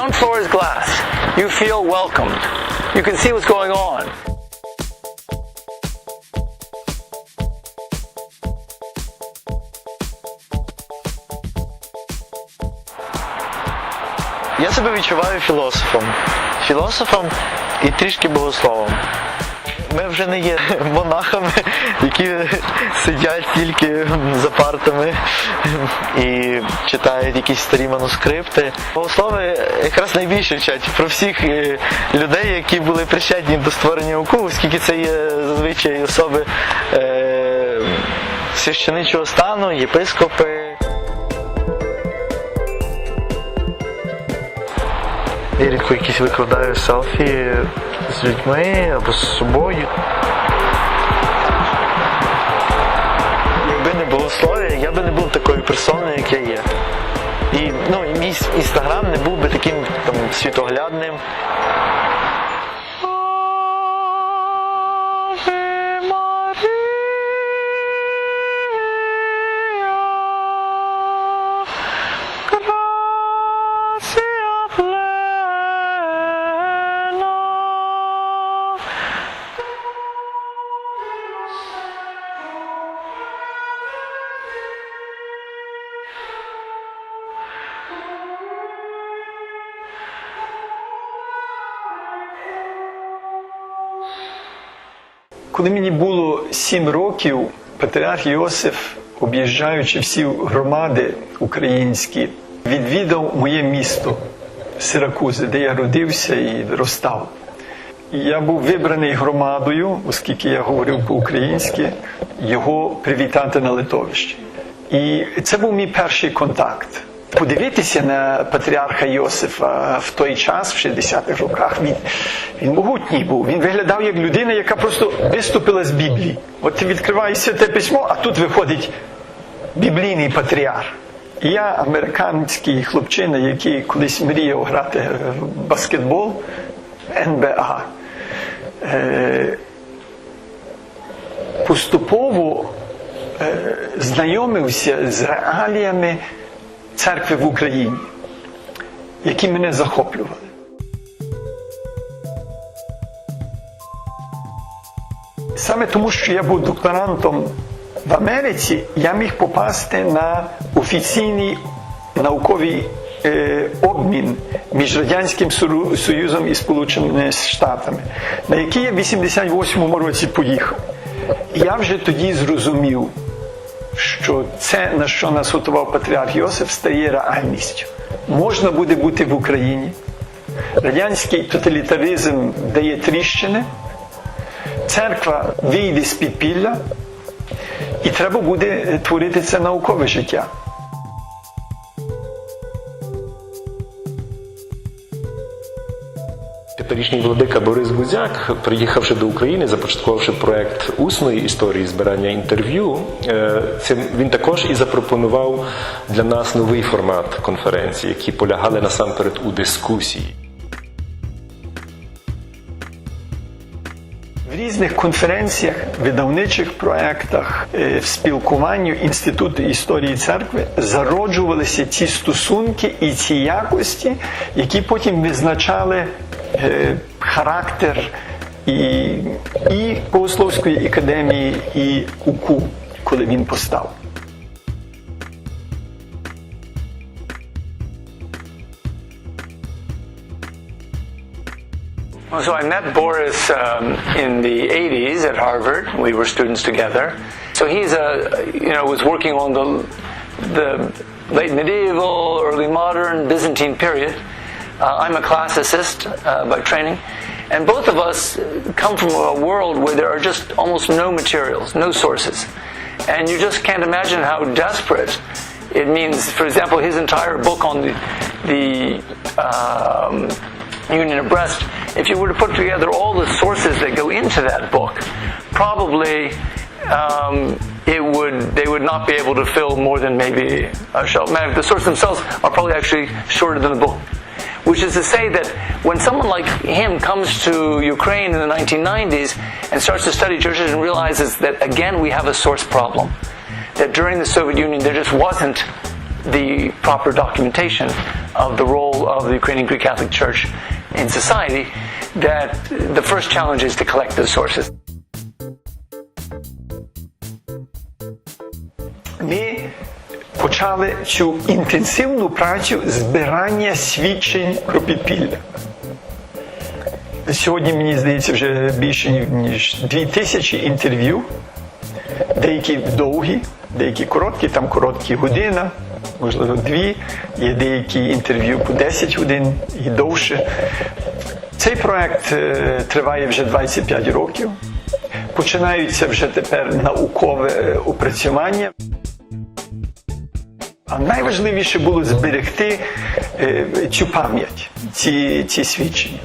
ground floor is glass. You feel welcomed. You can see what's going on. Я себе відчуваю філософом. Філософом і трішки богословом. Ми вже не є монахами, які сидять тільки за партами і читають якісь старі манускрипти. Богослови якраз найбільше вчать про всіх людей, які були причетні до створення УКУ, оскільки це є зазвичай особи священичого стану, єпископи. Я рідко якісь викладаю селфі з людьми або з собою. Якби не було слов'я, я би не був такою персоною, як я є. І мій інстаграм не був би таким світоглядним. Коли мені було 7 років, патріарх Йосиф, об'їжджаючи всі громади українські, відвідав моє місто Сиракузи, де я родився і виростав. Я був вибраний громадою, оскільки я говорив по-українськи, його привітати на литовищі. І це був мій перший контакт. Подивитися на патріарха Йосифа в той час, в 60-х роках, він могутній був. Він виглядав як людина, яка просто виступила з Біблії. От ти відкриваєш Святе Письмо, а тут виходить біблійний патріарх. І я, американський хлопчина, який колись мріяв грати в баскетбол, НБА, поступово знайомився з реаліями церкви в Україні, які мене захоплювали. Саме тому, що я був докторантом в Америці, я міг попасти на офіційний науковий обмін між Радянським Союзом і Сполученими Штатами, на який я в 88-му році поїхав. І я вже тоді зрозумів, що це, на що нас готував патріарх Йосиф, стає реальністю. Можна буде бути в Україні. Радянський тоталітаризм дає тріщини, церква вийде з підпілля, і треба буде творити це наукове життя. П'ятирічний владика Борис Гузяк, приїхавши до України, започаткувавши проект усної історії збирання інтерв'ю, він також і запропонував для нас новий формат конференції, які полягали насамперед у дискусії. В різних конференціях, видавничих проєктах, в спілкуванні Інституту історії церкви зароджувалися ці стосунки і ці якості, які потім визначали характер і Богословської академії, і УКУ, коли він постав. So I met Boris in the 80s at Harvard. We were students together. So he's was working on the late medieval, early modern, Byzantine period. I'm a classicist by training. And both of us come from a world where there are just almost no materials, no sources. And you just can't imagine how desperate it means. For example, his entire book on the Union of Brest, if you were to put together all the sources that go into that book, probably they would not be able to fill more than maybe a shelf. The sources themselves are probably actually shorter than the book. Which is to say that when someone like him comes to Ukraine in the 1990s and starts to study churches and realizes that, again, we have a source problem. That during the Soviet Union there just wasn't the proper documentation of the role of the Ukrainian Greek Catholic Church in society, that the first challenge is to collect those sources. Ми почали цю інтенсивну працю збирання свідчень про підпілля. Сьогодні, мені здається, вже більше ніж 2000 інтерв'ю, деякі довгі, деякі короткі, там короткі година, можливо 2, є деякі інтерв'ю по 10 годин і довше. Цей проект триває вже 25 років. Починаються вже тепер наукове опрацювання. А найважливіше було зберегти цю пам'ять, ці свідчення.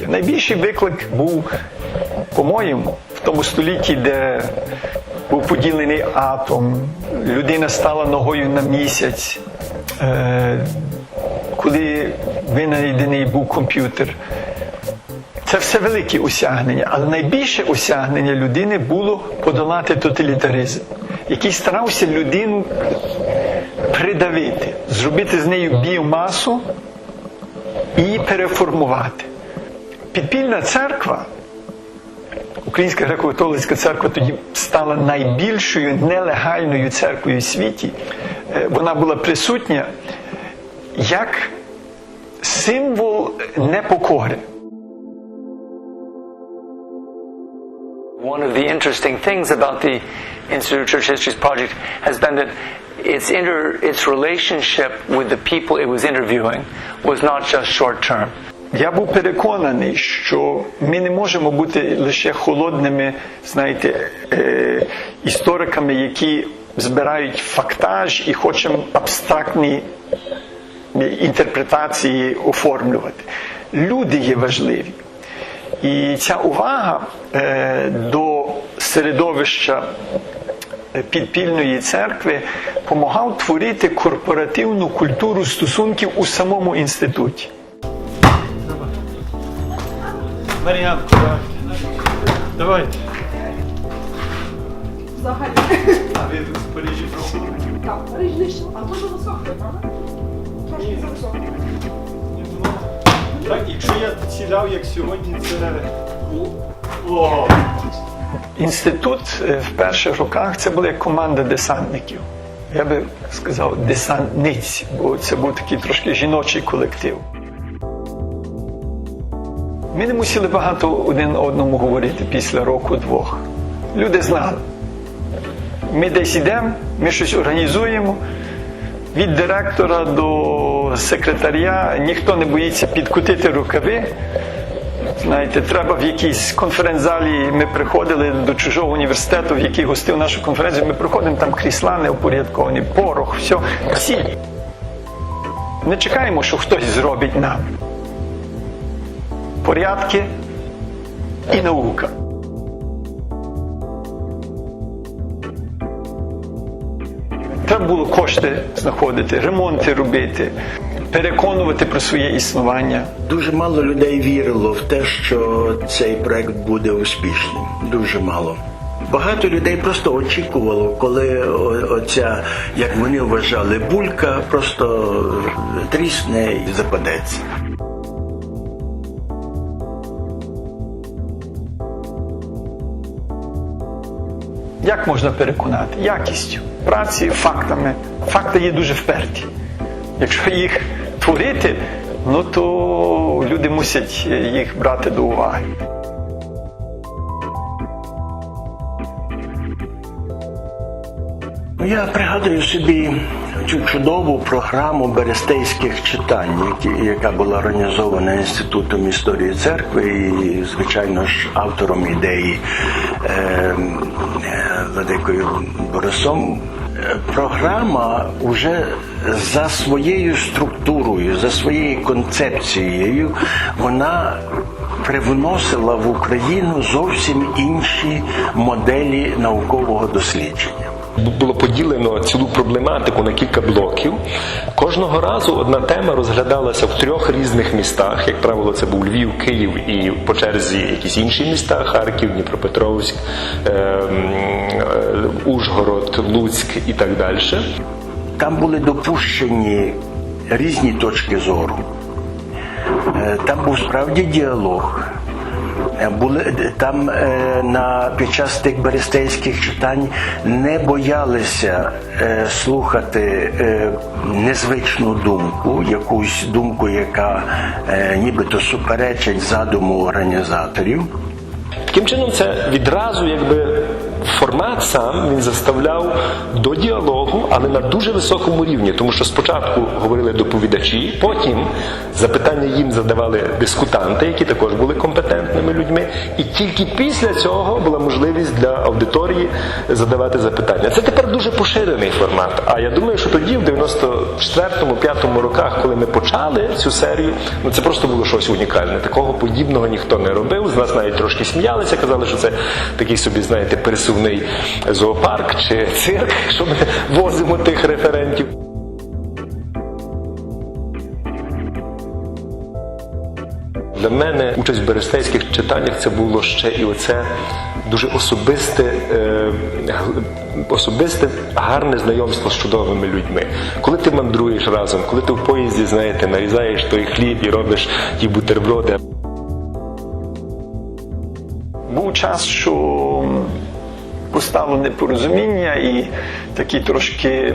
Найбільший виклик був, по-моєму, в тому столітті, де був поділений атом, людина стала ногою на місяць, коли винайдений був комп'ютер. Це все великі осягнення, але найбільше осягнення людини було подолати тоталітаризм, який старався людину придавити, зробити з нею біомасу і переформувати. Підпільна церква, Українська греко-католицька церква тоді стала найбільшою нелегальною церквою у світі. Вона була присутня як символ непокори. One of the interesting things about the Institute of Church Histories project has been that its relationship with the people it was interviewing was not just short-term. Я був переконаний, що ми не можемо бути лише холодними, знаєте, істориками, які збирають фактаж і хочемо абстрактні інтерпретації оформлювати. Люди є важливі. І ця увага до середовища підпільної церкви допомагав творити корпоративну культуру стосунків у самому інституті. Маріан, давайте. Взагалі. А ви в Парижі пробували? Так, Париж лише. А дуже високо, правда? Трошки зависоко. Так, якщо я сідав, як сьогодні, це... О! Інститут в перших роках це була як команда десантників. Я би сказав десантниць, бо це був такий трошки жіночий колектив. Ми не мусили багато один одному говорити після року-двох. Люди знали. Ми десь йдемо, ми щось організуємо. Від директора до секретаря ніхто не боїться підкотити рукави. Знаєте, треба в якійсь конференц-залі, ми приходили до чужого університету, в який гостив нашу конференцію, ми приходимо, там крісла неупорядковані, порох, все, всі. Не чекаємо, що хтось зробить нам. Порядки і наука. Треба було кошти знаходити, ремонти робити, переконувати про своє існування. Дуже мало людей вірило в те, що цей проект буде успішним. Дуже мало. Багато людей просто очікувало, коли оця, як вони вважали, булька просто трісне і западеться. Як можна переконати? Якістю, праці, фактами. Факти є дуже вперті. Якщо їх творити, ну то люди мусять їх брати до уваги. Я пригадую собі цю чудову програму берестейських читань, яка була організована Інститутом історії церкви і, звичайно ж, автором ідеї Владикою Борисом. Програма вже за своєю структурою, за своєю концепцією, вона привносила в Україну зовсім інші моделі наукового дослідження. Було поділено цілу проблематику на кілька блоків. Кожного разу одна тема розглядалася в 3 різних містах. Як правило, це був Львів, Київ і по черзі якісь інші міста – Харків, Дніпропетровськ, Ужгород, Луцьк і так далі. там були допущені різні точки зору. Там був справді діалог. Там під час тих берестейських читань не боялися слухати незвичну думку, якусь думку, яка нібито суперечить задуму організаторів. Таким чином, це відразу якби формат сам він заставляв до діалогу, але на дуже високому рівні, тому що спочатку говорили доповідачі, потім запитання їм задавали дискутанти, які також були компетентними людьми, і тільки після цього була можливість для аудиторії задавати запитання. Це тепер дуже поширений формат, а я думаю, що тоді, в 94-5 роках, коли ми почали цю серію, це просто було щось унікальне. Такого подібного ніхто не робив, з нас навіть трошки сміялися, казали, що це такий собі, знаєте, пересувний зоопарк чи цирк, що ми возимо тих референтів. Для мене участь в берестейських читаннях це було ще і оце дуже особисте, гарне знайомство з чудовими людьми. Коли ти мандруєш разом, коли ти в поїзді, знаєте, нарізаєш той хліб і робиш ті бутерброди. Був час, що постало непорозуміння і такі трошки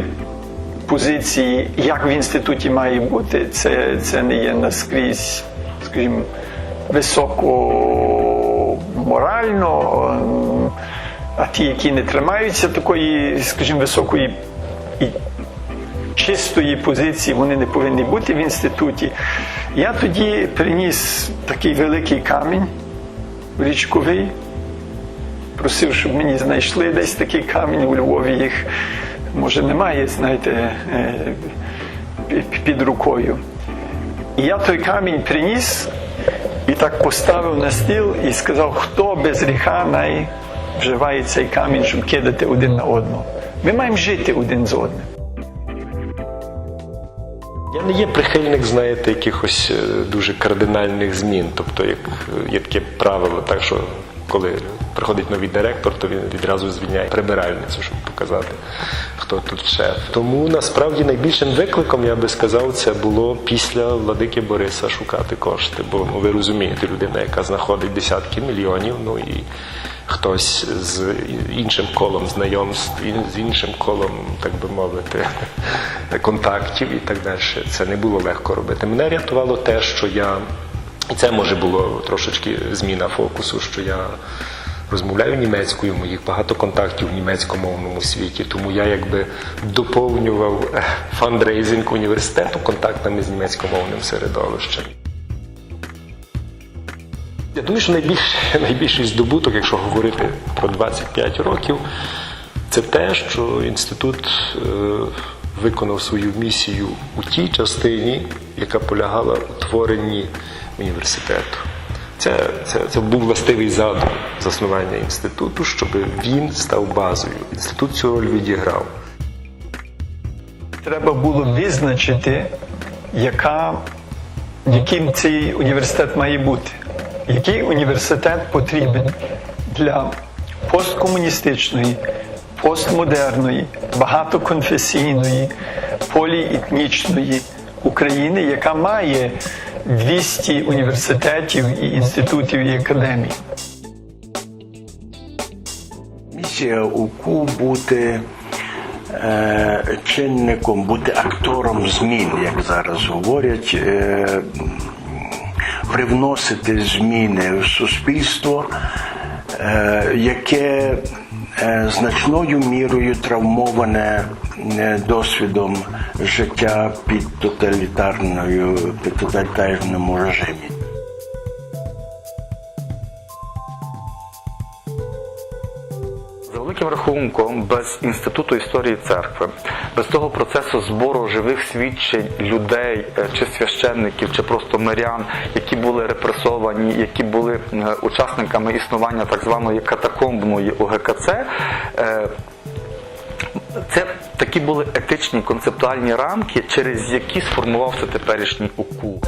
позиції, як в інституті має бути, це не є наскрізь, скажімо, високо морально, а ті, які не тримаються такої, скажімо, високої і чистої позиції, вони не повинні бути в інституті. Я тоді приніс такий великий камінь річковий, просив, щоб мені знайшли десь такий камінь у Львові, їх, може, немає, знаєте, під рукою. І я той камінь приніс і так поставив на стіл і сказав, хто без гріха най вживає цей камінь, щоб кидати один на одного. Ми маємо жити один з одним. Я не є прихильник, знаєте, якихось дуже кардинальних змін. Тобто, як є таке правило, так що коли приходить новий директор, то він відразу звільняє прибиральницю, щоб показати, хто тут шеф. Тому, насправді, найбільшим викликом, я би сказав, це було після владики Бориса шукати кошти. Бо, ви розумієте, людина, яка знаходить десятки мільйонів, і хтось з іншим колом знайомств, з іншим колом, так би мовити, контактів і так далі. Це не було легко робити. Мене рятувало те, що я, і це може було трошечки зміна фокусу, що я розмовляю німецькою, моїх багато контактів в німецькомовному світі, тому я якби доповнював фандрейзинг університету контактами з німецькомовним середовищем. Я думаю, що найбільший здобуток, якщо говорити про 25 років, це те, що інститут виконав свою місію у тій частині, яка полягала у творенні університету. Це був властивий задум заснування інституту, щоб він став базою. Інститут цю роль відіграв. Треба було визначити, яким цей університет має бути. Який університет потрібен для посткомуністичної, постмодерної, багатоконфесійної, поліетнічної України, яка має 200 університетів і інститутів і академій. Місія УКУ бути чинником, бути актором змін, як зараз говорять, привносити зміни в суспільство, яке значною мірою травмоване досвідом життя під тоталітарному режимі. За великим рахунком, без Інституту історії церкви, без того процесу збору живих свідчень людей, чи священників, чи просто мирян, які були репресовані, які були учасниками існування так званої катакомбної УГКЦ, це такі були етичні концептуальні рамки, через які сформувався теперішній УКУ.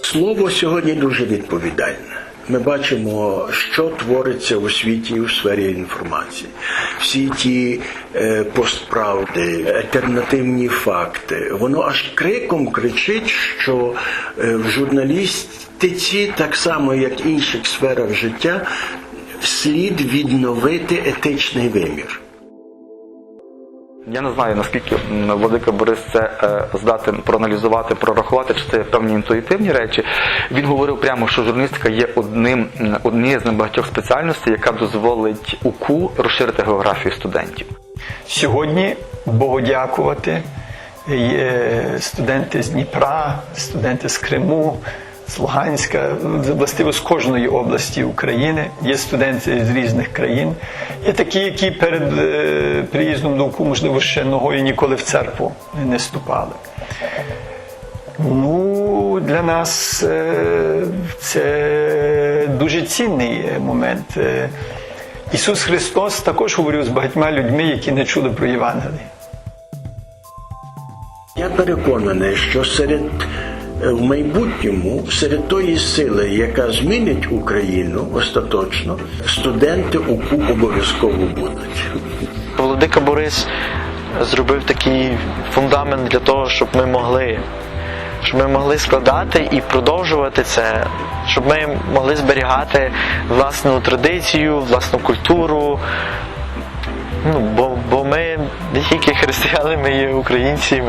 Слово сьогодні дуже відповідальне. Ми бачимо, що твориться у світі у сфері інформації. Всі ті постправди, альтернативні факти. Воно аж криком кричить, що в журналістиці, так само як в інших сферах життя, слід відновити етичний вимір. Я не знаю, наскільки владика Борис це здатен проаналізувати, прорахувати, чи це певні інтуїтивні речі. Він говорив прямо, що журналістика є однією з небагатьох спеціальностей, яка дозволить УКУ розширити географію студентів. Сьогодні, Богу дякувати, є студенти з Дніпра, студенти з Криму, з Луганська, властиво з кожної області України. Є студенти з різних країн. Є такі, які перед приїздом до УКУ, можливо, ще ногою ніколи в церкву не ступали. Ну, для нас це дуже цінний момент. Ісус Христос також говорив з багатьма людьми, які не чули про Євангеліє. Я переконаний, що в майбутньому, серед тої сили, яка змінить Україну остаточно, студенти УКУ обов'язково будуть. Владика Борис зробив такий фундамент для того, щоб ми могли складати і продовжувати це, щоб ми могли зберігати власну традицію, власну культуру. Бо ми не тільки християни, ми є українці,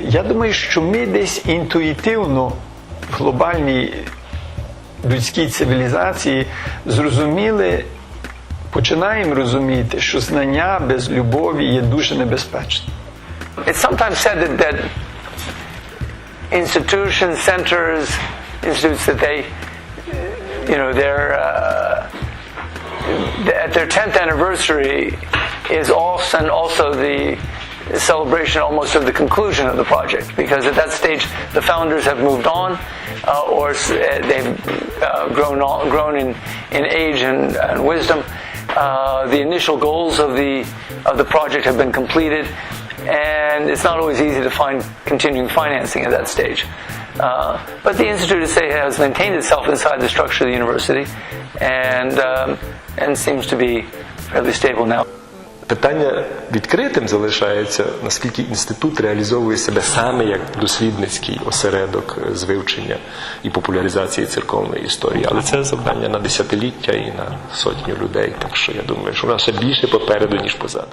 Я думаю, що ми десь інтуїтивно в глобальній людській цивілізації починаємо розуміти, що знання без любові є дуже небезпечним. It's sometimes said that institutions, centers, institutes that at their 10th anniversary is also the celebration almost of the conclusion of the project, because at that stage the founders have moved on, or they've grown in age and wisdom. The initial goals of the project have been completed, and it's not always easy to find continuing financing at that stage. But the Institute has maintained itself inside the structure of the university, and seems to be fairly stable now. Питання відкритим залишається, наскільки інститут реалізовує себе саме як дослідницький осередок з вивчення і популяризації церковної історії. Але це завдання на десятиліття і на сотню людей. Так що я думаю, що в нас ще більше попереду, ніж позаду.